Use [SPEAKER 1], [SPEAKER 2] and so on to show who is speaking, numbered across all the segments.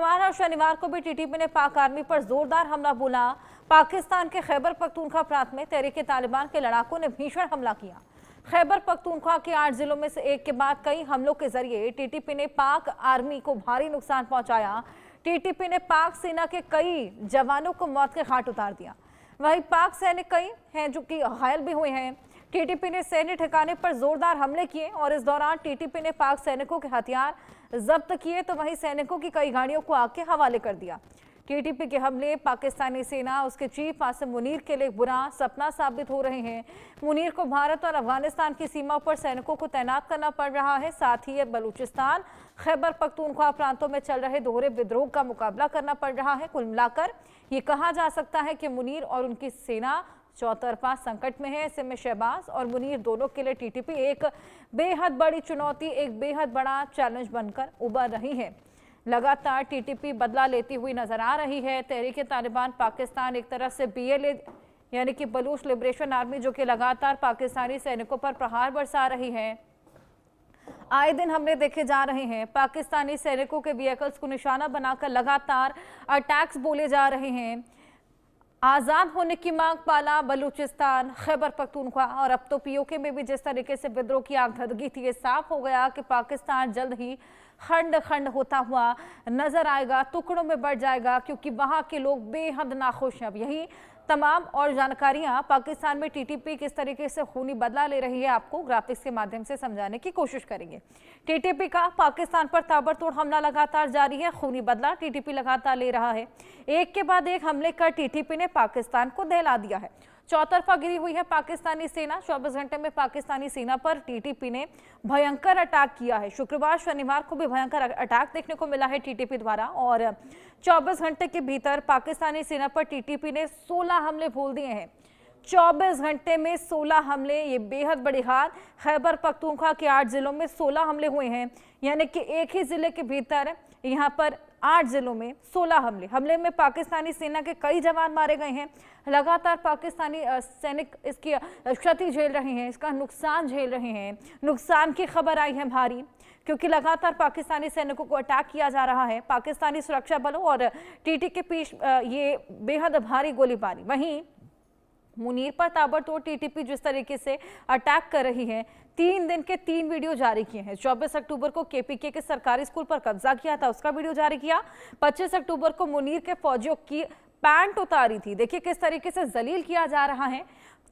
[SPEAKER 1] शुक्रवार और शनिवार को भी टीटीपी ने पाक आर्मी पर जोरदार हमला बोला। पाकिस्तान के खैबर पख्तूनख्वा प्रांत में तहरीके तालिबान के लड़ाकों ने भीषण हमला किया। खैबर पख्तूनख्वा के 8 जिलों में से एक के बाद कई हमलों के जरिए टीटीपी ने पाक आर्मी को भारी नुकसान पहुंचाया। टीटीपी ने पाक सेना के कई जवानों को मौत के घाट उतार दिया। वहीं पाक सैनिक कई हैं जो कि घायल भी हुए हैं। टीटीपी ने सैन्य ठिकाने पर जोरदार हमले किए और इस दौरान टीटीपी ने पाक सैनिकों के हथियार जब्त किए तो वहीं सैनिकों की कई गाड़ियों को आग के हवाले कर दिया। टीटीपी के हमले पाकिस्तानी सेना उसके चीफ आसिम मुनीर के लिए बुरा सपना साबित हो रहे हैं। मुनीर को भारत और अफगानिस्तान की सीमा पर सैनिकों को तैनात करना पड़ रहा है। साथ ही बलूचिस्तान, खैबर पख्तूनख्वा प्रांतों में चल रहे दोहरे विद्रोह का मुकाबला करना पड़ रहा है। कुल मिलाकर ये कहा जा सकता है कि मुनीर और उनकी सेना चौतरफा संकट में है। ऐसे में शहबाज और मुनीर दोनों के लिए टीटीपी एक बेहद बड़ी चुनौती, एक बेहद बड़ा चैलेंज बनकर उभर रही है। लगातार टीटीपी बदला लेती हुई नजर आ रही है। तहरीके तालिबान पाकिस्तान एक तरफ से BLA यानी कि बलूच लिबरेशन आर्मी जो कि लगातार पाकिस्तानी सैनिकों पर प्रहार बरसा रही है। आए दिन हमले देखे जा रहे हैं। पाकिस्तानी सैनिकों के व्हीकल्स को निशाना बनाकर लगातार अटैक्स बोले जा रहे हैं। आज़ाद होने की मांग पाला बलूचिस्तान, खैबर पख्तूनख्वा और अब तो POK में भी जिस तरीके से विद्रोह की आग धधकी थी, ये साफ हो गया कि पाकिस्तान जल्द ही खंड खंड होता हुआ नजर आएगा, टुकड़ों में बढ़ जाएगा, क्योंकि वहां के लोग बेहद नाखुश हैं। अब यही तमाम और जानकारियां पाकिस्तान में टीटीपी किस तरीके से खूनी बदला ले रही है आपको ग्राफिक्स के माध्यम से समझाने की कोशिश करेंगे। टीटीपी का पाकिस्तान पर ताबड़तोड़ हमला लगातार जारी है। खूनी बदला टीटीपी लगातार ले रहा है। एक के बाद एक हमले कर टीटीपी ने पाकिस्तान को दहला दिया है। चौतरफा गिरी हुई है पाकिस्तानी सेना। 24 घंटे में पाकिस्तानी सेना पर टीटीपी ने भयंकर अटैक किया है। शुक्रवार शनिवार को भी भयंकर अटैक देखने को मिला है टीटीपी द्वारा और 24 घंटे के भीतर पाकिस्तानी सेना पर टीटीपी ने 16 हमले बोल दिए हैं। 24 घंटे में 16 हमले, ये बेहद बड़ी हार। खैबर पख्तूनख्वा के 8 जिलों में 16 हमले हुए हैं, यानी कि एक ही जिले के भीतर यहाँ पर 8 जिलों में 16 हमले में पाकिस्तानी सेना के कई जवान मारे गए हैं। लगातार पाकिस्तानी सैनिक इसकी क्षति झेल रहे हैं, इसका नुकसान झेल रहे हैं। नुकसान की खबर आई है भारी, क्योंकि लगातार पाकिस्तानी सैनिकों को अटैक किया जा रहा है। पाकिस्तानी सुरक्षा बलों और TT के बीच ये बेहद भारी गोलीबारी। वहीं मुनीर पर ताबड़तोड़ टीटीपी जिस तरीके से अटैक कर रही है, 3 दिन के 3 वीडियो जारी किए हैं। 24 अक्टूबर को KPK के सरकारी स्कूल पर कब्जा किया था, उसका वीडियो जारी किया। 25 अक्टूबर को मुनीर के फौजियों की पैंट उतारी थी, देखिए किस तरीके से जलील किया जा रहा है।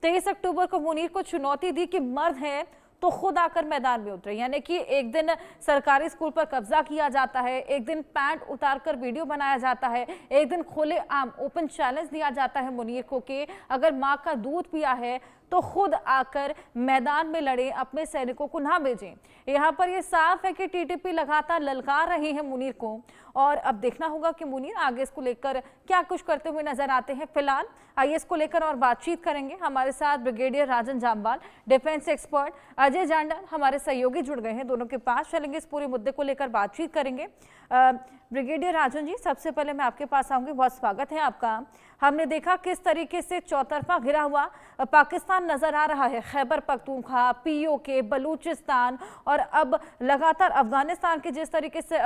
[SPEAKER 1] 23 अक्टूबर को मुनीर को चुनौती दी कि मर्द है तो खुद आकर मैदान में उतरे, यानी कि एक दिन सरकारी स्कूल पर कब्जा किया जाता है, एक दिन पैंट उतारकर वीडियो बनाया जाता है, एक दिन खुले आम ओपन चैलेंज दिया जाता है मुनीर को कि अगर माँ का दूध पिया है तो खुद आकर मैदान में लड़े, अपने सैनिकों को ना भेजें। यहाँ पर ये साफ है कि टीटीपी लगातार ललकार रही है मुनीर को और अब देखना होगा कि मुनीर आगे इसको लेकर क्या कुछ करते हुए नजर आते हैं। फिलहाल आइए इसको लेकर और बातचीत करेंगे। हमारे साथ ब्रिगेडियर राजन जामवाल, डिफेंस एक्सपर्ट अजय जांडल हमारे सहयोगी जुड़ गए हैं। दोनों के पास चलेंगे, इस पूरे मुद्दे को लेकर बातचीत करेंगे। ब्रिगेडियर राजन जी, सबसे पहले मैं आपके पास आऊंगी, बहुत स्वागत है आपका। हमने देखा किस तरीके से चौतरफा घिरा हुआ पाकिस्तान नजर आ रहा है। खैबर पख्तूनख्वा, POK, बलूचिस्तान और अब लगातार अफगानिस्तान के जिस तरीके से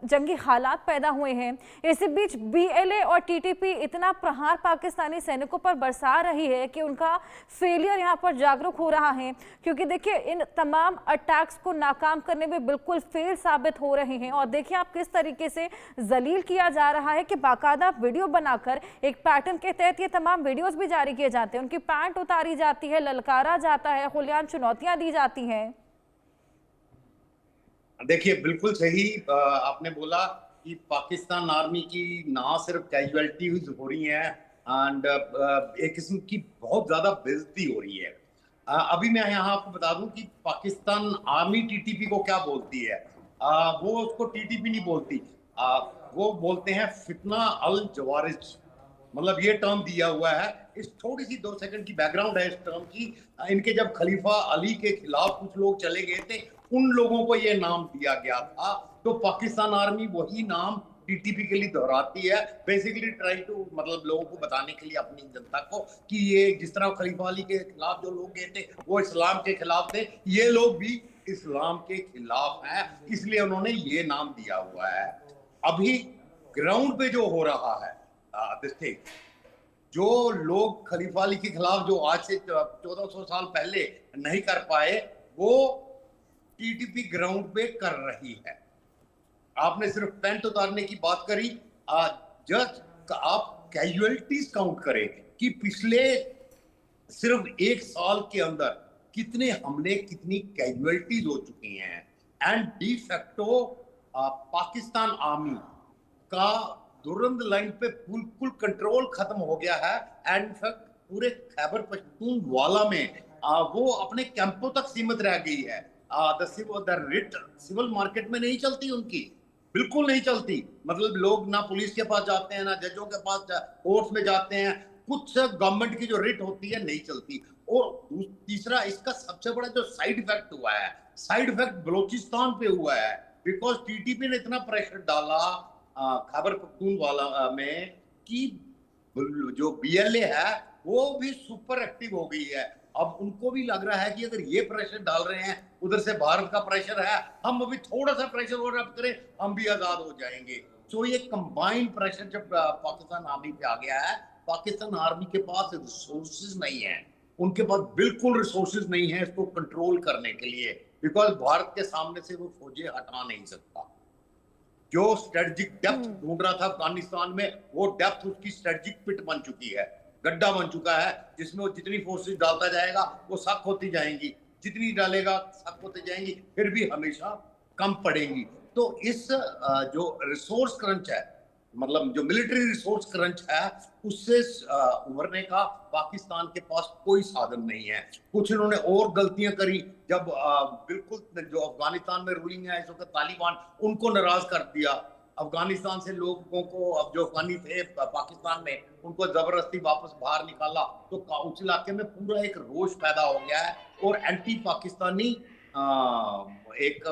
[SPEAKER 1] जंगी हालात पैदा हुए हैं, इसी बीच BLA और TTP इतना प्रहार पाकिस्तानी सैनिकों पर बरसा रही है कि उनका फेलियर यहाँ पर जागरूक हो रहा है। क्योंकि देखिए इन तमाम अटैक्स को नाकाम करने में बिल्कुल फेल साबित हो रहे हैं और देखिए आप किस तरीके से जलील किया जा रहा है कि बाकायदा वीडियो बनाकर एक पैटर्न के तहत ये तमाम वीडियोस भी जारी किए जाते हैं, उनकी पैंट उतारी जाती है, ललकारा जाता है, खुलेआम चुनौतियां दी जाती हैं।
[SPEAKER 2] देखिए बिल्कुल सही आपने बोला कि पाकिस्तान आर्मी की ना सिर्फ कैजुअलिटी हो रही है एंड एक किस्म की बहुत ज्यादा बेइज्जती हो रही है। अभी मैं यहाँ आपको बता दूं कि पाकिस्तान आर्मी टीटीपी को क्या बोलती है। वो उसको टीटीपी नहीं बोलती, वो बोलते हैं फितना अल जवारिज, मतलब ये टर्म दिया हुआ है। इस थोड़ी सी 2 सेकंड की बैकग्राउंड है इस टर्म की। इनके जब खलीफा अली के खिलाफ कुछ लोग चले गए थे, उन लोगों को ये नाम दिया गया था। तो पाकिस्तान आर्मी वही नाम टीटीपी के लिए दोहराती है, बेसिकली ट्राई टू, मतलब लोगों को बताने के लिए अपनी जनता को कि ये जिस तरह खलीफा अली के खिलाफ जो लोग गए थे वो इस्लाम के खिलाफ थे, ये लोग भी इस्लाम के खिलाफ हैं, इसलिए उन्होंने ये नाम दिया हुआ है। अभी ग्राउंड पे जो हो रहा है दिस थिंग, जो लोग खलीफा अली के खिलाफ जो आज से 1400 साल पहले नहीं कर पाए, वो टीटीपी ग्राउंड पे कर रही है। आपने सिर्फ पेंट उतारने की बात करी, जस्ट आप कैजुअलिटीज काउंट करें कि पिछले सिर्फ एक साल के अंदर कितने हमले, कितनी कैजुअलिटीज हो चुकी हैं। And de facto Pakistan army का दुरंद लाइन पे बिल्कुल कंट्रोल खत्म हो गया है। एंड इनफैक्ट पूरे खैबर पख्तूनख्वा में वो अपने कैंपों तक सीमित रह गई है। रिट सिविल मार्केट में नहीं चलती उनकी, बिल्कुल नहीं चलती। मतलब लोग ना पुलिस के पास जाते हैं, ना जजों के पास कोर्ट्स में जाते हैं, कुछ गवर्नमेंट की जो रिट होती है नहीं चलती। और तीसरा इसका सबसे बड़ा जो साइड इफेक्ट हुआ है, साइड इफेक्ट बलोचिस्तान पे हुआ है, बिकॉज टीटीपी ने इतना प्रेशर डाला खैबर पख्तूनख्वा में कि जो बीएलए है वो भी सुपर एक्टिव हो गई है। अब उनको भी लग रहा है कि अगर ये प्रेशर डाल रहे हैं, उधर से भारत का प्रेशर है, हम अभी थोड़ा सा प्रेशर और अप करें, हम भी आजाद हो जाएंगे। सो ये कंबाइंड प्रेशर जब पाकिस्तान आर्मी पे आ गया है, पाकिस्तान आर्मी के पास रिसोर्सेज नहीं है, उनके पास बिल्कुल रिसोर्सेज नहीं है इसको कंट्रोल करने के लिए, बिकॉज भारत के सामने से वो फौजें हटा नहीं सकता। जो स्ट्रेटजिक डेप्थ ढूंढ रहा था अफगानिस्तान में, वो डेप्थ उसकी स्ट्रेटजिक पिट बन चुकी है, गड्ढा बन चुका है, जिसमें वो जितनी फोर्सेस डालता जाएगा वो सख्त होती जाएंगी, जितनी डालेगा सख्त होती जाएंगी, फिर भी हमेशा कम पड़ेंगी। तो इस जो रिसोर्स क्रंच है, मतलब जो मिलिट्री रिसोर्स क्रंच है, उससे उभरने का पाकिस्तान के पास कोई साधन नहीं है। कुछ इन्होंने और गलतियां करी जब बिल्कुल जो अफगानिस्तान में रूलिंग है इस वक्त तालिबान, उनको नाराज कर दिया। अफगानिस्तान से लोगों को, अब जो अफगानी थे पाकिस्तान में, उनको जबरदस्ती वापस बाहर निकाला, तो उस इलाके में पूरा एक रोष पैदा हो गया है और एंटी पाकिस्तानी एक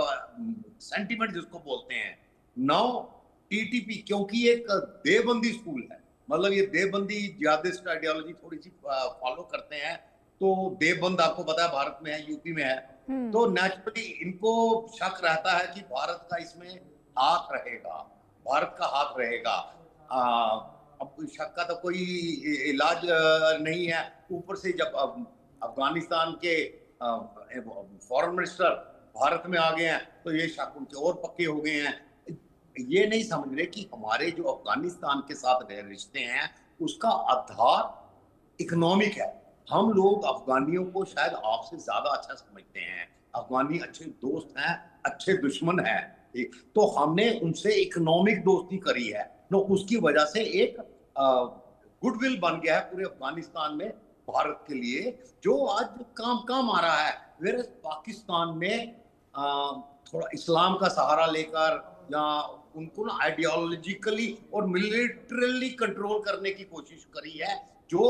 [SPEAKER 2] सेंटिमेंट जिसको बोलते हैं। नाउ टीटीपी क्योंकि एक देवबंदी स्कूल है, मतलब ये देवबंदी जिहादिस्ट आइडियोलॉजी थोड़ी सी फॉलो करते हैं, तो देवबंद आपको पता है भारत में है, यूपी में है, तो नेचुरली इनको शक रहता है कि भारत का इसमें हाथ रहेगा, भारत का हाथ रहेगा। अब शक का तो कोई इलाज नहीं है। ऊपर से जब अफगानिस्तान के फॉरेन मिनिस्टर भारत में आ गए हैं, तो ये शक उनके और पक्के हो गए हैं। ये नहीं समझ रहे कि हमारे जो अफगानिस्तान के साथ रिश्ते हैं उसका आधार इकोनॉमिक है। हम लोग अफगानियों को शायद आपसे ज्यादा अच्छा समझते हैं, अफगानी अच्छे दोस्त हैं, अच्छे दुश्मन हैं, तो हमने उनसे इकोनॉमिक दोस्ती करी है, तो उसकी वजह से एक गुडविल बन गया है पूरे अफगानिस्तान में भारत के लिए, जो आज काम आ रहा है। फिर पाकिस्तान ने थोड़ा इस्लाम का सहारा लेकर या उनको ना आइडियोलॉजिकली और मिलिटरली कंट्रोल करने की कोशिश करी है, जो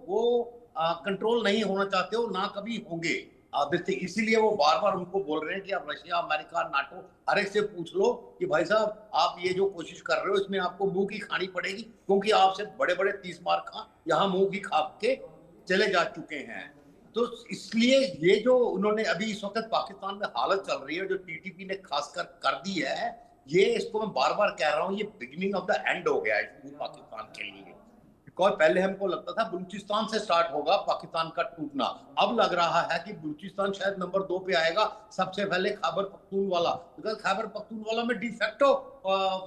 [SPEAKER 2] वो कंट्रोल नहीं होना चाहते हो, ना कभी होंगे। इसीलिए वो बार बार उनको बोल रहे हैं कि आप रशिया, अमेरिका, नाटो हर एक से पूछ लो कि भाई साहब आप ये जो कोशिश कर रहे हो इसमें आपको मुंह की खानी पड़ेगी, क्योंकि आपसे बड़े बड़े 30 मार खा यहाँ मुंह की खा के चले जा चुके हैं। तो इसलिए ये जो उन्होंने अभी इस वक्त पाकिस्तान में हालत चल रही है, जो टीटीपी ने खासकर कर दी है, ये इसको मैं बार बार कह रहा हूँ, ये बिगिनिंग ऑफ द एंड हो गया है पाकिस्तान के लिए। बिकॉज पहले हमको लगता था बलूचिस्तान से स्टार्ट होगा पाकिस्तान का टूटना, अब लग रहा है कि बलूचिस्तान शायद नंबर 2 पे आएगा, सबसे पहले खैबर पख्तूनख्वा। बिकॉज खैबर पख्तूनख्वा में डिफेक्टो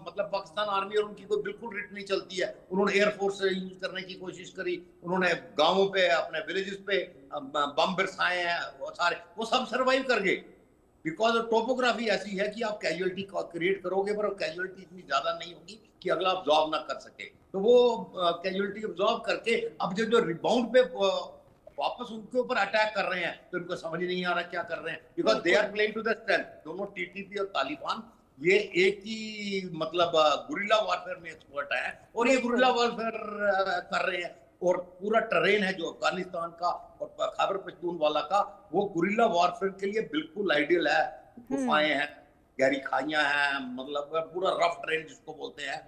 [SPEAKER 2] मतलब पाकिस्तान आर्मी और उनकी कोई बिल्कुल रिट नहीं चलती है। उन्होंने एयरफोर्स यूज करने की कोशिश करी, उन्होंने गाँवों पे, अपने विलेजेस पे बम बरसाए हैं, वो सब सर्वाइव कर गए, बिकॉज टोपोग्राफी ऐसी है कि आप कैजुअलिटी क्रिएट करोगे पर कैजुअलिटी इतनी ज्यादा नहीं होगी कि अगला ऑब्जॉर्व ना कर सके। तो वो कैजुअलिटी ऑब्जॉर्व करके अब जो रिबाउंड पे वापस उनके ऊपर अटैक कर रहे हैं, तो उनको समझ ही नहीं आ रहा क्या कर रहे हैं, because they are playing to the strength. दोनों टीटीपी और तालिबान ये एक ही मतलब गुरिल्ला वॉरफेयर में एक्सपर्ट है, और ये गुरिल्ला वॉरफेयर कर रहे हैं। और पूरा टरेन है जो अफगानिस्तान का और खैबर पख्तूनख्वा का, वो गुरिल्ला वॉरफेयर के लिए बिल्कुल आइडियल है। गुफाएं हैं, गहरी खाइयां हैं, मतलब पूरा रफ ट्रेन जिसको बोलते हैं,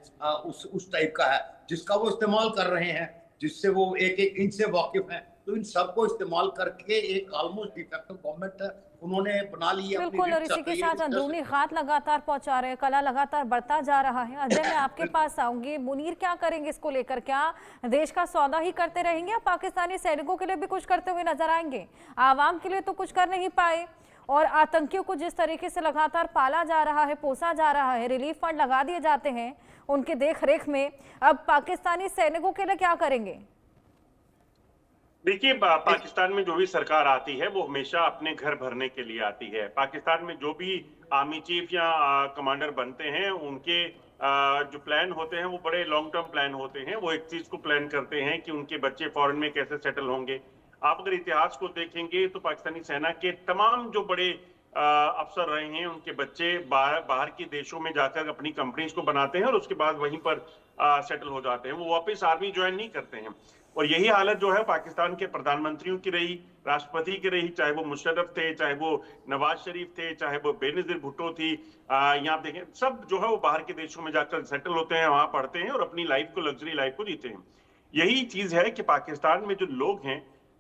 [SPEAKER 2] उस टाइप का है, जिसका वो इस्तेमाल कर रहे हैं, जिससे वो एक एक इंच से वाकिफ हैं। तो इन सबको इस्तेमाल करके एक ऑलमोस्ट डिफेक्टिव गवर्नमेंट उन्होंने बना ली है अपनी
[SPEAKER 1] बिल्कुल, और
[SPEAKER 2] रिच
[SPEAKER 1] इसी
[SPEAKER 2] तो
[SPEAKER 1] के
[SPEAKER 2] ये
[SPEAKER 1] साथ अंदरूनी घात लगातार पहुंचा रहे हैं, कला लगातार बढ़ता जा रहा है। अजय, मैं आपके पास आऊंगी। मुनीर, क्या करेंगे इसको लेकर? क्या देश का सौदा ही करते रहेंगे या पाकिस्तानी सैनिकों के लिए भी कुछ करते हुए नजर आएंगे? आवाम के लिए तो कुछ कर नहीं पाए, और आतंकियों को जिस तरीके से लगातार पाला जा रहा है, पोसा जा रहा है, रिलीफ फंड लगा दिए जाते हैं उनके देख रेख में, अब पाकिस्तानी सैनिकों के लिए क्या करेंगे?
[SPEAKER 3] देखिए, पाकिस्तान में जो भी सरकार आती है वो हमेशा अपने घर भरने के लिए आती है। पाकिस्तान में जो भी आर्मी चीफ या कमांडर बनते हैं, उनके जो प्लान होते हैं वो बड़े लॉन्ग टर्म प्लान होते हैं। वो एक चीज को प्लान करते हैं कि उनके बच्चे फॉरेन में कैसे सेटल होंगे। आप अगर इतिहास को देखेंगे तो पाकिस्तानी सेना के तमाम जो बड़े अफसर रहे हैं, उनके बच्चे बाहर के देशों में जाकर अपनी कंपनीज को बनाते हैं और उसके बाद वहीं पर सेटल हो जाते हैं। वो वापस आर्मी ज्वाइन नहीं करते हैं। और यही हालत जो है पाकिस्तान के प्रधानमंत्रियों की रही, राष्ट्रपति की रही, चाहे वो मुशर्रफ थे, चाहे वो नवाज शरीफ थे, चाहे वो बेनजीर भुट्टो थी। यहाँ देखें, सब जो है वो बाहर के देशों में जाकर सेटल होते हैं, वहां पढ़ते हैं और अपनी लाइफ को, लग्जरी लाइफ को जीते हैं। यही चीज है कि पाकिस्तान में जो लोग हैं,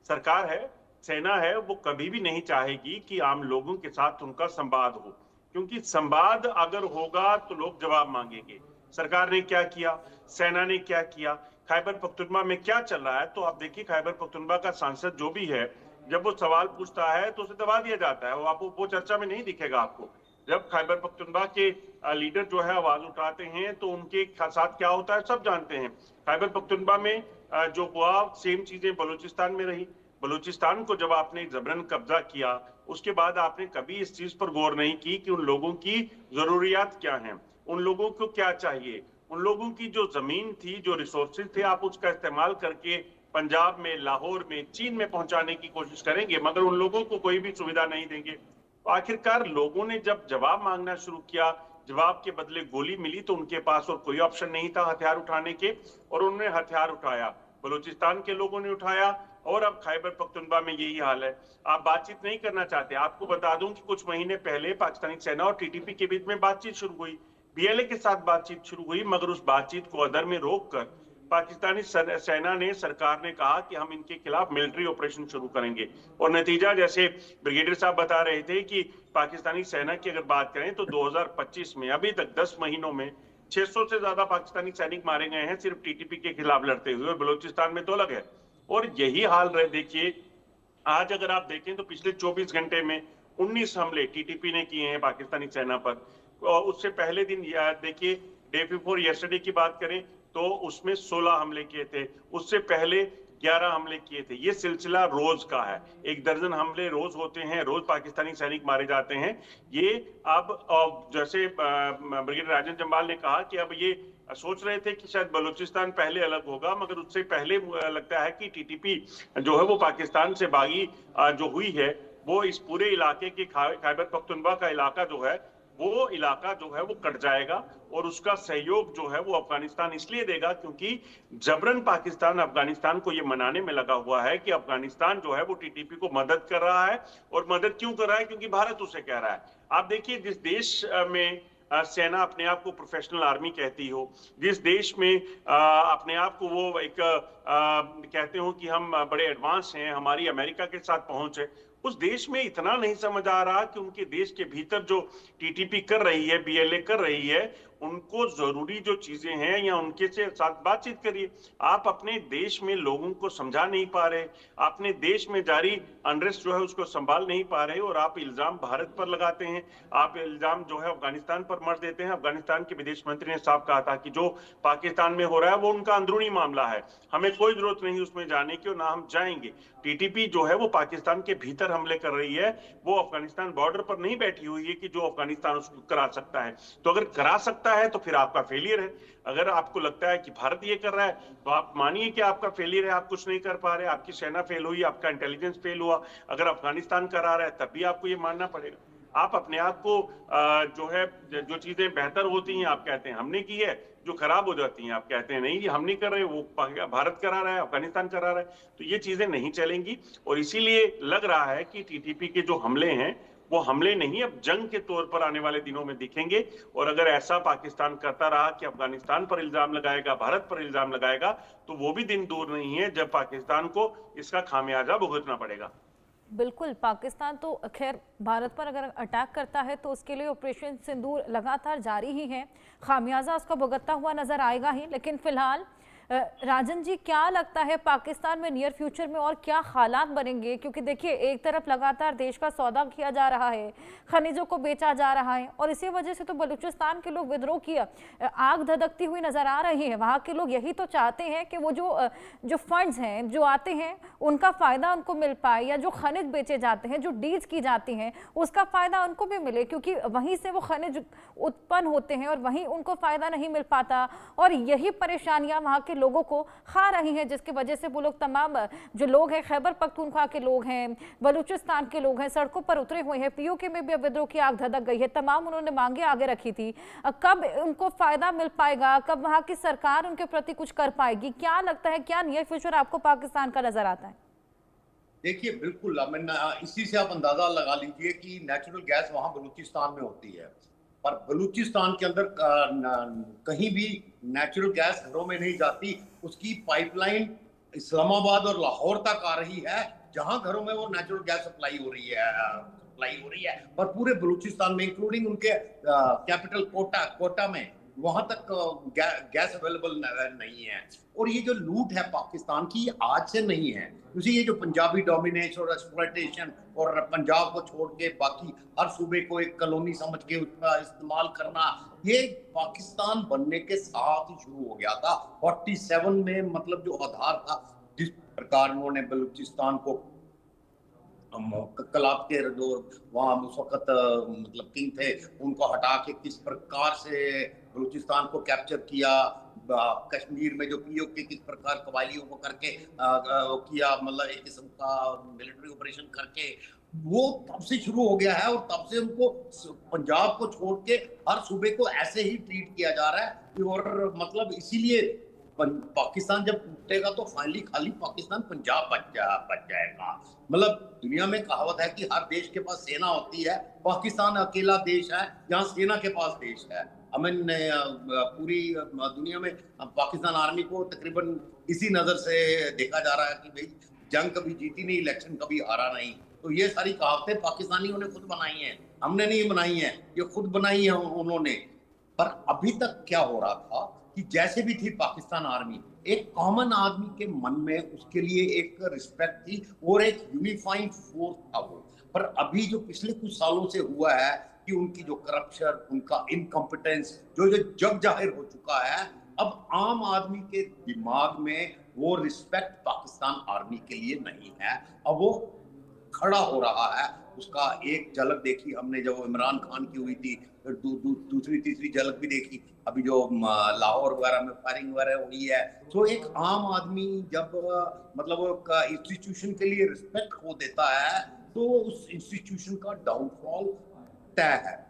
[SPEAKER 3] सरकार है, सेना है, वो कभी भी नहीं चाहेगी कि आम लोगों के साथ उनका संवाद हो, क्योंकि संवाद अगर होगा तो लोग जवाब मांगेंगे। सरकार ने क्या किया, सेना ने क्या किया, खैबर पख्तूनख्वा में क्या चल रहा है, तो आप देखिए खैबर पख्तूनख्वा का सांसद जो भी है, जब वो सवाल पूछता है तो उसे दबा दिया जाता है। वो चर्चा में नहीं दिखेगा आपको। जब खैबर पख्तूनख्वा के लीडर जो है आवाज उठाते हैं तो उनके साथ क्या होता है सब जानते हैं। खैबर पख्तूनख्वा में जो हुआ, सेम चीजें बलूचिस्तान में रही। बलूचिस्तान को जब आपने जबरन कब्जा किया, उसके बाद आपने कभी इस चीज पर गौर नहीं की कि उन लोगों की जरूरियात क्या हैं, उन लोगों को क्या चाहिए। उन लोगों की जो जमीन थी, जो रिसोर्सेज थे, आप उसका इस्तेमाल करके पंजाब में, लाहौर में, चीन में पहुंचाने की कोशिश करेंगे, मगर उन लोगों को कोई भी सुविधा नहीं देंगे। तो आखिरकार लोगों ने जब जवाब मांगना शुरू किया, जवाब के बदले गोली मिली, तो उनके पास और कोई ऑप्शन नहीं था हथियार उठाने के, और उन्होंने हथियार उठाया। बलूचिस्तान के लोगों ने उठाया और अब खैबर पख्तूनख्वा में यही हाल है। आप बातचीत नहीं करना चाहते। आपको बता दूं कि कुछ महीने पहले पाकिस्तानी सेना और टीटीपी के बीच में बातचीत शुरू हुई, बीएलए के साथ बातचीत शुरू हुई, मगर उस बातचीत को अदर में रोककर पाकिस्तानी सेना ने, सरकार ने कहा कि हम इनके खिलाफ मिलिट्री ऑपरेशन शुरू करेंगे। और नतीजा, जैसे ब्रिगेडियर साहब बता रहे थे कि पाकिस्तानी सेना की अगर बात करें तो 2025 में अभी तक 10 महीनों में 600 से ज्यादा पाकिस्तानी सैनिक मारे गए हैं, सिर्फ टीटीपी के खिलाफ लड़ते हुए। और बलूचिस्तान में तो अलग है। और यही हाल रहे। देखिए, आज अगर आप देखें तो पिछले 24 घंटे में 19 हमले टीटीपी ने किए हैं पाकिस्तानी सेना पर। और उससे पहले दिन देखिए, डे बिफोर यस्टरडे की बात करें तो उसमें 16 हमले किए थे, उससे पहले 11 हमले किए थे। ये सिलसिला रोज का है, 1 दर्जन हमले रोज होते हैं, रोज पाकिस्तानी सैनिक मारे जाते हैं। ये अब जैसे ब्रिगेडियर राजन जम्वाल ने कहा कि अब ये सोच रहे थे कि शायद बलूचिस्तान पहले अलग होगा, मगर उससे पहले लगता है कि टीटीपी जो है वो पाकिस्तान से बागी जो हुई है, वो इस पूरे इलाके के खैबर पख्तूनख्वा का इलाका जो है वो कट जाएगा। और उसका सहयोग जो है वो अफगानिस्तान इसलिए देगा क्योंकि जबरन पाकिस्तान अफगानिस्तान को ये मनाने में लगा हुआ है कि अफगानिस्तान जो है वो टीटीपी को मदद कर रहा है। और मदद क्यों कर रहा है? क्योंकि भारत उसे कह रहा है। आप देखिए, जिस देश में सेना अपने आप को प्रोफेशनल आर्मी कहती हो, जिस देश में अपने आप को वो एक कहते हो कि हम बड़े एडवांस हैं, हमारी अमेरिका के साथ पहुंच है, उस देश में इतना नहीं समझ आ रहा कि उनके देश के भीतर जो टीटीपी कर रही है, बीएलए कर रही है, उनको जरूरी जो चीजें हैं या उनके से साथ बातचीत करिए। आप अपने देश में लोगों को समझा नहीं पा रहे, अपने देश में जारी अनरेस्ट जो है उसको संभाल नहीं पा रहे, और आप इल्जाम भारत पर लगाते हैं, आप इल्जाम जो है अफगानिस्तान पर मर देते हैं। अफगानिस्तान के विदेश मंत्री ने साफ कहा था कि जो पाकिस्तान में हो रहा है वो उनका अंदरूनी मामला है, हमें कोई जरूरत नहीं उसमें जाने की और ना हम जाएंगे। टीटीपी जो है वो पाकिस्तान के भीतर हमले कर रही है, वो अफगानिस्तान बॉर्डर पर नहीं बैठी हुई है कि जो अफगानिस्तान उसको करा सकता है। तो अगर करा सकता है तो फिर आपका फेलियर है। अगर आपको लगता है कि भारत ये कर रहा है तो आप मानिए कि आपका फेलियर है, आप कुछ नहीं कर पा रहे, आपकी सेना फेल हुई, आपका इंटेलिजेंस फेल हुआ। अगर अफगानिस्तान करा रहा है तब भी आपको ये मानना पड़ेगा। आप अपने आप को जो है, जो चीजें बेहतर होती हैं आप कहते हैं हमने की है, जो खराब हो जाती हैं आप कहते हैं नहीं हम नहीं कर रहे, वो भारत करा रहा है, अफगानिस्तान करा रहा है। तो ये चीजें नहीं चलेंगी। और इसीलिए लग रहा है कि टीटीपी के जो हमले हैं वो हमले नहीं, अब जंग के तौर पर आने वाले दिनों में दिखेंगे। और अगर ऐसा पाकिस्तान करता रहा कि अफगानिस्तान पर इल्जाम लगाएगा, भारत पर इल्जाम लगाएगा, तो वो भी दिन दूर नहीं है जब पाकिस्तान को इसका खामियाजा भुगतना पड़ेगा।
[SPEAKER 1] बिल्कुल, पाकिस्तान तो खैर भारत पर अगर अटैक करता है तो उसके लिए ऑपरेशन सिंदूर लगातार जारी ही है, खामियाजा उसका भुगतता हुआ नजर आएगा ही। लेकिन फिलहाल राजन जी, क्या लगता है पाकिस्तान में नियर फ्यूचर में और क्या हालात बनेंगे? क्योंकि देखिए, एक तरफ लगातार देश का सौदा किया जा रहा है, खनिजों को बेचा जा रहा है, और इसी वजह से तो बलूचिस्तान के लोग विद्रोह की आग धधकती हुई नजर आ रही है। वहाँ के लोग यही तो चाहते हैं कि वो जो फंड्स हैं जो आते हैं उनका फायदा उनको मिल पाए, या जो खनिज बेचे जाते हैं, जो डील्स की जाती हैं, उसका फायदा उनको भी मिले, क्योंकि वहीं से वो खनिज उत्पन्न होते हैं और वहीं उनको फायदा नहीं मिल पाता। और यही परेशानियां वहाँ के लोगों को खा रही हैं, जिसकी वजह से वो लोग, तमाम जो लोग हैं, खैबर पख्तूनख्वा के लोग हैं, बलूचिस्तान के लोग हैं, सड़कों पर उतरे हुए हैं। पीओके में भी अब विद्रोह की आग धधक गई है। तमाम उन्होंने मांगे आगे रखी थी। कब उनको फायदा मिल पाएगा, कब वहाँ की सरकार उनके प्रति कुछ कर पाएगी? क्या लगता है, क्या नियर फ्यूचर आपको पाकिस्तान का नजर आता है?
[SPEAKER 2] देखिए, बिल्कुल, इसी से आप अंदाजा लगा लीजिए कि नेचुरल गैस वहां बलूचिस्तान में होती है, पर बलूचिस्तान के अंदर कहीं भी नेचुरल गैस घरों में नहीं जाती। उसकी पाइपलाइन इस्लामाबाद और लाहौर तक आ रही है, जहां घरों में वो नेचुरल गैस सप्लाई हो रही है। पर पूरे बलूचिस्तान में, इंक्लूडिंग उनके कैपिटल कोटा में, वहां तक गैस अवेलेबल नहीं है। और ये जो लूट है पाकिस्तान की, ये आज से नहीं है। ये जो पंजाबी डोमिनेशन और एक्सप्लॉयटेशन और पंजाब को छोड़ के बाकी हर सूबे को एक कॉलोनी समझ के उसका इस्तेमाल करना, ये पाकिस्तान बनने के साथ ही शुरू हो गया था। 47 में मतलब जो आधार था, जिस प्रकार उन्होंने बलूचिस्तान को कलाब के जो वहाँ उस वक्त मतलब किंग थे, उनको हटा के किस प्रकार से बलूचिस्तान को कैप्चर किया, कश्मीर में जो पीओके किस प्रकार कबायलियों को करके किया, मतलब एक किस्म का मिलिट्री ऑपरेशन करके, वो तब से शुरू हो गया है। और तब से उनको पंजाब को छोड़ के हर सूबे को ऐसे ही ट्रीट किया जा रहा है। और मतलब इसीलिए पाकिस्तान जब टूटेगा तो फाइनली खाली पाकिस्तान पंजाब बच जाएगा। मतलब दुनिया में कहावत है कि हर देश के पास सेना होती है, पाकिस्तान अकेला देश है जहां सेना के पास देश है। पूरी दुनिया में पाकिस्तान आर्मी को तकरीबन इसी नजर से देखा जा रहा है कि भाई जंग कभी जीती नहीं, इलेक्शन कभी हारा नहीं। तो ये सारी कहावतें पाकिस्तानियों ने खुद बनाई हैं, हमने नहीं बनाई हैं, ये खुद बनाई है उन्होंने। पर अभी तक क्या हो रहा था कि जैसे भी थी पाकिस्तान आर्मी, एक कॉमन आदमी के मन में उसके लिए एक रिस्पेक्ट थी और एक यूनिफाइंग फोर्स था वो। पर अभी जो पिछले कुछ सालों से हुआ है कि उनकी जो करप्शन, उनका इनकॉम्पिटेंस जो जग जाहिर हो चुका है, अब आम आदमी के दिमाग में वो रिस्पेक्ट पाकिस्तान आर्मी के लिए नहीं है। अब वो खड़ा हो रहा है। उसका एक झलक देखी हमने जब इमरान खान की हुई थी, दूसरी तीसरी झलक भी देखी अभी जो लाहौर वगैरह में फायरिंग वगैरह हुई है। तो एक आम आदमी जब मतलब इंस्टीट्यूशन के लिए रिस्पेक्ट खो देता है तो उस इंस्टीट्यूशन का डाउनफॉल तय है।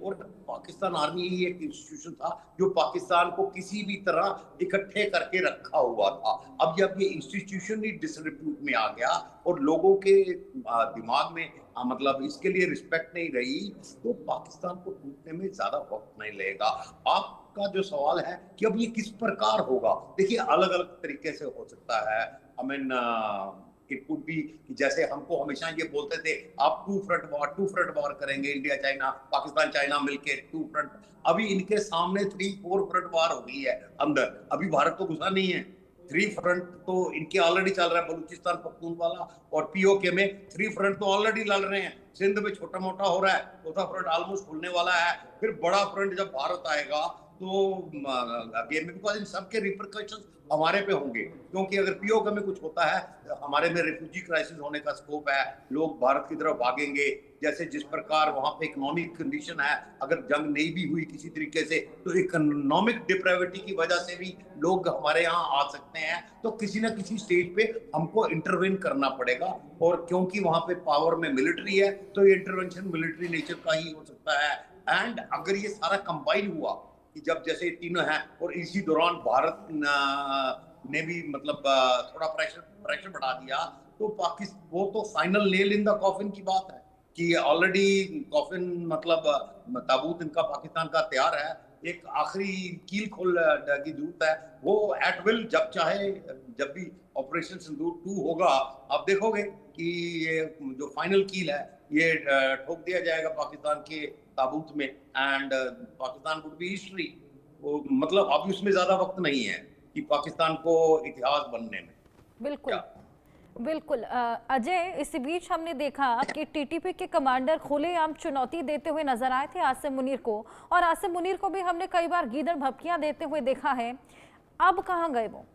[SPEAKER 2] और पाकिस्तान आर्मी ही एक इंस्टीट्यूशन था जो पाकिस्तान को किसी भी तरह इकट्ठे करके रखा हुआ था। अब जब ये इंस्टीट्यूशन ही डिसरिप्यूट में आ गया और लोगों के दिमाग में मतलब इसके लिए रिस्पेक्ट नहीं रही, तो पाकिस्तान को टूटने में ज्यादा वक्त नहीं लगेगा। आपका जो सवाल है कि अब ये किस प्रकार होगा, देखिए अलग अलग तरीके से हो सकता है। इट कुड बी कि जैसे हमको हमेशा ये बोलते थे आप टू फ्रंट वॉर करेंगे, इंडिया चाइना, पाकिस्तान चाइना मिलके टू फ्रंट। अभी इनके सामने 3-4 फ्रंट वॉर हो गई है अंदर, अभी भारत तो घुसा नहीं है। 3 फ्रंट तो इनके ऑलरेडी चल रहा है, बलूचिस्तान पख्तूनख्वा और पीओके में 3 फ्रंट तो ऑलरेडी लड़ रहे हैं। सिंध में छोटा मोटा हो रहा है, चौथा फ्रंट ऑलमोस्ट खुलने वाला है। फिर बड़ा फ्रंट जब भारत आएगा तो बिकॉज इन सबके रिपरकशंस हमारे पे होंगे, क्योंकि अगर पीओके में कुछ होता है हमारे में रिफ्यूजी क्राइसिस होने का स्कोप है, लोग भारत की तरफ भागेंगे। जैसे जिस प्रकार वहां पे इकोनॉमिक कंडीशन है, अगर जंग नहीं भी हुई किसी तरीके से तो इकोनॉमिक डिप्रेविटी की वजह से भी लोग हमारे यहाँ आ सकते हैं। तो किसी ना किसी स्टेज पे हमको इंटरवेन करना पड़ेगा, और क्योंकि वहां पे पावर में मिलिट्री है तो ये इंटरवेंशन मिलिट्री नेचर का ही हो सकता है। एंड अगर ये सारा कंबाइन हुआ कि जब जैसे तीनों हैं और इसी दौरान भारत ने भी मतलब थोड़ा प्रेशर बढ़ा दिया, तो पाकिस्तान वो तो final nail in the coffin की बात है कि ऑलरेडी कॉफिन मतलब ताबूत इनका पाकिस्तान का तैयार है। एक आखिरी कील खोल की जरूरत है, वो एट विल जब चाहे जब भी ऑपरेशन सिंदूर 2 होगा, आप देखोगे कि ये जो फाइनल कील है ये ठोक दिया जाएगा पाकिस्तान के ताबूत में, and Pakistan would be history. वो मतलब अभी उसमें ज्यादा वक्त नहीं है कि पाकिस्तान को इतिहास बनने में।
[SPEAKER 1] बिल्कुल बिल्कुल। अजय, इसी बीच हमने देखा कि टीटीपी के कमांडर खुलेआम चुनौती देते हुए नजर आए थे आसिम मुनीर को, और आसिम मुनीर को भी हमने कई बार गीदड़ भभकियां देते हुए देखा है। अब कहां गए वो?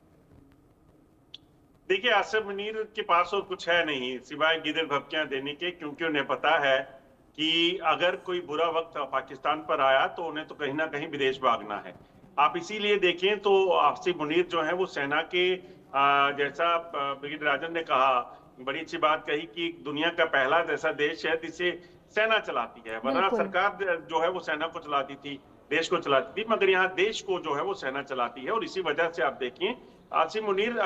[SPEAKER 3] देखिए, आसिम मुनीर के पास और कुछ है नहीं सिवाय गीदड़ भभकियां देने के, क्योंकि उन्हें पता है कि अगर कोई बुरा वक्त पाकिस्तान पर आया तो उन्हें तो कहीं ना कहीं विदेश भागना है। आप इसीलिए देखें तो आसिम मुनीर जो है वो सेना के जैसा ब्रिगेडियर राजन ने कहा, बड़ी अच्छी बात कही कि दुनिया का पहला ऐसा देश है जिसे सेना चलाती है, वरना सरकार जो है वो सेना को चलाती थी, देश को चलाती थी, मगर यहाँ देश को जो है वो सेना चलाती है। और इसी वजह से आप देखिए आसिम मुनीर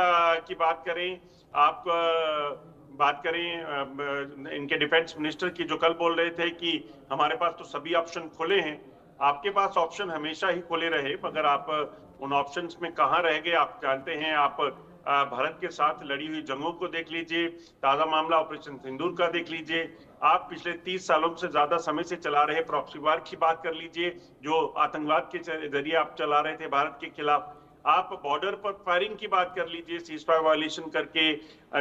[SPEAKER 3] की बात करें, आप बात करें इनके डिफेंस मिनिस्टर की, जो कल बोल रहे थे कि हमारे पास तो सभी ऑप्शन खुले हैं। आपके पास ऑप्शन हमेशा ही खुले रहे, मगर आप उन ऑप्शंस में कहाँ रह गए आप जानते हैं। आप भारत के साथ लड़ी हुई जंगों को देख लीजिए, ताजा मामला ऑपरेशन सिंदूर का देख लीजिए, आप पिछले 30 सालों से ज्यादा समय से चला रहे प्रॉक्सी वार की बात कर लीजिए, जो आतंकवाद के जरिए आप चला रहे थे भारत के खिलाफ, आप बॉर्डर पर फायरिंग की बात कर लीजिए, सीज फायर वायलेशन करके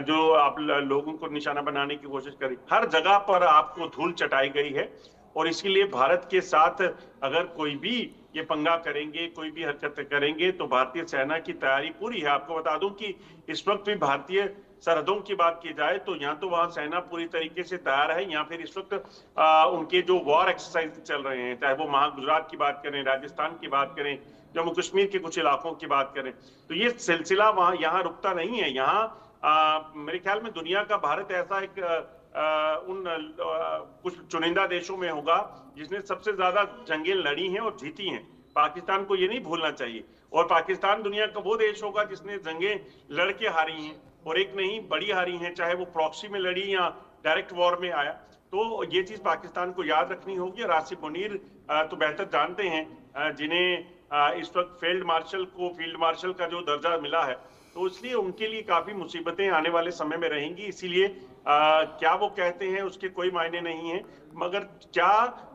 [SPEAKER 3] जो आप लोगों को निशाना बनाने की कोशिश करी, हर जगह पर आपको धूल चटाई गई है। और इसीलिए भारत के साथ अगर कोई भी ये पंगा करेंगे, कोई भी हरकत करेंगे, तो भारतीय सेना की तैयारी पूरी है। आपको बता दूं कि इस वक्त भी भारतीय सरहदों की बात की जाए तो यहाँ तो वहाँ सेना पूरी तरीके से तैयार है। या फिर इस वक्त उनके जो वॉर एक्सरसाइज चल रहे हैं, चाहे वो गुजरात की बात करें, राजस्थान की बात करें, जम्मू कश्मीर के कुछ इलाकों की बात करें, तो ये सिलसिला वहाँ यहाँ रुकता नहीं है। यहाँ मेरे ख्याल में दुनिया का भारत ऐसा एक कुछ चुनिंदा देशों में होगा जिसने सबसे ज्यादा जंगें लड़ी हैं और जीती हैं। पाकिस्तान को ये नहीं भूलना चाहिए। और पाकिस्तान दुनिया का वो देश होगा जिसने जंगें लड़के हारी हैं, और एक नहीं बड़ी हारी हैं, चाहे वो प्रॉक्सी में लड़ी या डायरेक्ट वॉर में आया। तो ये चीज पाकिस्तान को याद रखनी होगी। और आसिम मुनीर तो बेहतर जानते हैं, जिन्हें इस वक्त फील्ड मार्शल का जो दर्जा मिला है, तो इसलिए उनके लिए काफी मुसीबतें आने वाले समय में रहेंगी। इसीलिए क्या वो कहते हैं उसके कोई मायने नहीं है, मगर क्या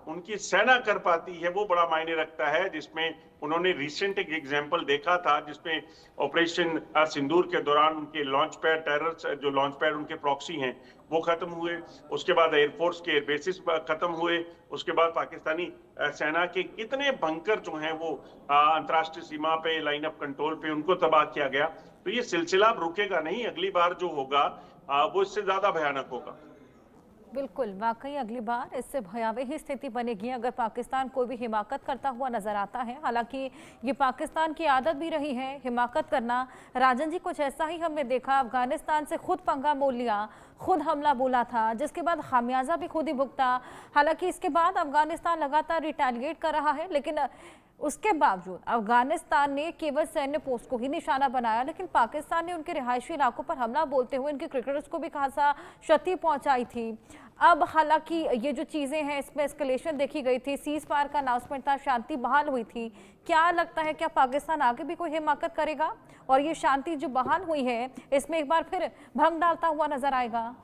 [SPEAKER 3] उनकी सेना कर पाती है वो बड़ा मायने रखता है। जिसमें उन्होंने रिसेंट एक एग्जांपल देखा था, जिसमें ऑपरेशन सिंदूर के दौरान उनके लॉन्च पैड टेरर जो लॉन्च पैड उनके प्रॉक्सी हैं वो खत्म हुए, उसके बाद एयरफोर्स के एयरबेसिस खत्म हुए, उसके बाद पाकिस्तानी सेना के कितने बंकर जो हैं वो अंतर्राष्ट्रीय सीमा पे, लाइन ऑफ कंट्रोल पे, उनको तबाह किया गया। तो ये सिलसिला अब रुकेगा नहीं, अगली बार जो होगा वो इससे ज्यादा भयानक होगा।
[SPEAKER 1] बिल्कुल, वाकई अगली बार इससे भयावह स्थिति बनेगी अगर पाकिस्तान कोई भी हिमाकत करता हुआ नजर आता है। हालांकि ये पाकिस्तान की आदत भी रही है हिमाकत करना। राजन जी, कुछ ऐसा ही हमने देखा, अफगानिस्तान से खुद पंगा मोल लिया, खुद हमला बोला था, जिसके बाद खामियाजा भी खुद ही भुगता। हालांकि इसके बाद अफगानिस्तान लगातार रिटेलिएट कर रहा है, लेकिन उसके बावजूद अफगानिस्तान ने केवल सैन्य पोस्ट को ही निशाना बनाया, लेकिन पाकिस्तान ने उनके रिहायशी इलाकों पर हमला बोलते हुए उनके क्रिकेटर्स को भी खासा क्षति पहुंचाई थी। अब हालांकि ये जो चीज़ें हैं इसमें एस्केलेशन देखी गई थी, सीज फायर का अनाउंसमेंट था, शांति बहाल हुई थी। क्या लगता है, क्या पाकिस्तान आगे भी कोई हिमाकत करेगा और ये शांति जो बहाल हुई है इसमें एक बार फिर भंग डालता हुआ नजर आएगा?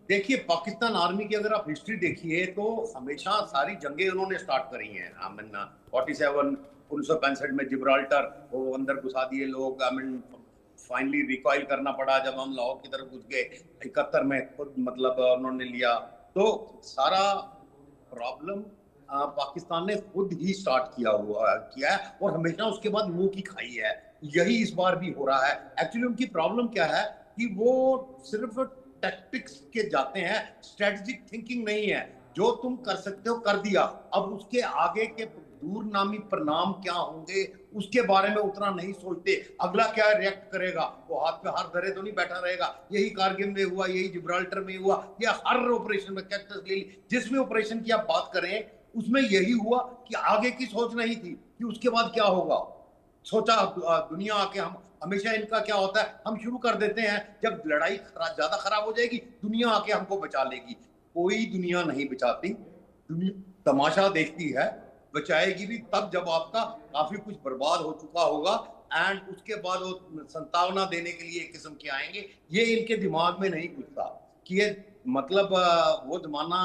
[SPEAKER 2] देखिए, पाकिस्तान आर्मी की अगर आप हिस्ट्री देखिए तो हमेशा सारी जंगें उन्होंने स्टार्ट करी हैं। 47 1965 में जिब्राल्टर वो अंदर घुसा दिए लोग, फाइनली रिकॉइल करना पड़ा जब हम लाहौर की तरफ घुस गए। 71 में खुद मतलब उन्होंने लिया। तो सारा प्रॉब्लम पाकिस्तान ने खुद ही स्टार्ट किया है और हमेशा उसके बाद मुंह की खाई है। यही इस बार भी हो रहा है। एक्चुअली उनकी प्रॉब्लम क्या है कि वो सिर्फ टैक्टिक्स के जाते हैं, स्ट्रेटेजिक थिंकिंग नहीं है। जो तुम कर सकते हो कर दिया, अब उसके आगे के दूरनामी परिणाम क्या होंगे उसके बारे में उतना नहीं सोचते। अगला क्या रिएक्ट करेगा, वो हाथ पे हाथ धरे तो नहीं बैठा रहेगा। यही कारगिल में हुआ, यही जिब्राल्टर में हुआ, या हर ऑपरेशन में, कैक्टस ले ली, जिस भी ऑपरेशन की आप बात करें उसमें यही हुआ कि आगे की सोच नहीं थी कि उसके बाद क्या होगा। सोचा दुनिया आके, हम हमेशा इनका क्या होता है, हम शुरू कर देते हैं जब लड़ाई ज्यादा खराब हो जाएगी, दुनिया आके हमको बचा लेगी। कोई दुनिया नहीं बचाती, दुनिया तमाशा देखती है। बचाएगी भी तब जब आपका काफी कुछ बर्बाद हो चुका होगा। एंड उसके बाद वो संतावना देने के लिए एक किस्म के आएंगे। ये इनके दिमाग में नहीं घुसता कि ये मतलब वो जमाना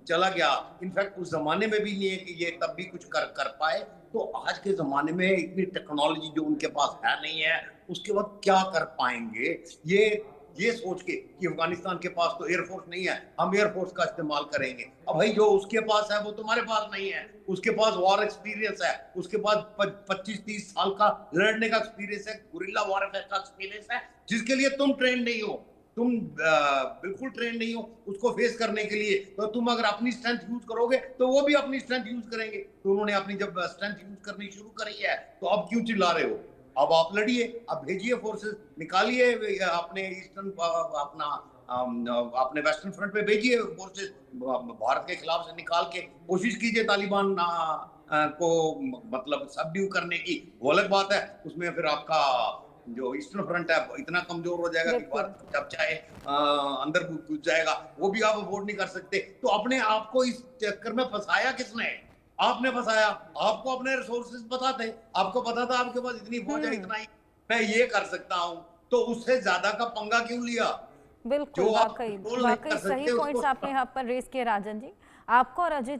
[SPEAKER 2] चला गया। इनफैक्ट उस जमाने में भी नहीं है कि ये तब भी कुछ कर पाए, तो आज के जमाने में इतनी टेक्नोलॉजी जो उनके पास है नहीं है, उसके बाद क्या कर पाएंगे। ये सोच के कि अफगानिस्तान के पास तो एयरफोर्स नहीं है, हम एयरफोर्स का इस्तेमाल करेंगे। अब भाई जो उसके पास है वो तुम्हारे पास नहीं है, उसके पास वॉर एक्सपीरियंस है, उसके पास 25-30 साल का लड़ने का एक्सपीरियंस है, गुरिल्ला वॉरफेयर का एक्सपीरियंस है, जिसके लिए तुम ट्रेन नहीं हो। तुम बिल्कुल ट्रेन नहीं हो उसको फेस करने के लिए। तो तुम अगर अपनी स्ट्रेंथ यूज करोगे तो वो भी अपनी स्ट्रेंथ यूज करेंगे। तो उन्होंने अपनी जब स्ट्रेंथ यूज करनी शुरू करी है, तो अब क्यों चिल्ला रहे हो? अब आप लड़िए, अब भेजिए फोर्सेस, निकालिए अपने ईस्टर्न अपने वेस्टर्न फ्रंट पे भेजिए फोर्सेस, भारत के खिलाफ से निकाल के कोशिश कीजिए तालिबान को मतलब सबड्यू करने की। वो अलग बात है, उसमें फिर आपका जो ईस्टर्न फ्रंट है इतना कमजोर हो जाएगा कि भारत जब चाहे अंदर घुस जाएगा, वो भी आप अफोर्ड नहीं कर सकते। तो अपने आप को इस चक्कर में फंसाया किसने? आपने फंसाया। आपको अपने रिसोर्सेज पता थे, आपको पता था आपके पास इतनी फौज है, इतना ही मैं ये कर सकता हूँ, तो उससे ज्यादा का पंगा क्यों लिया?
[SPEAKER 1] बिल्कुल, वाकई सही पॉइंट्स आपने यहाँ पर रेज किए राजन जी। आपको और अजय जी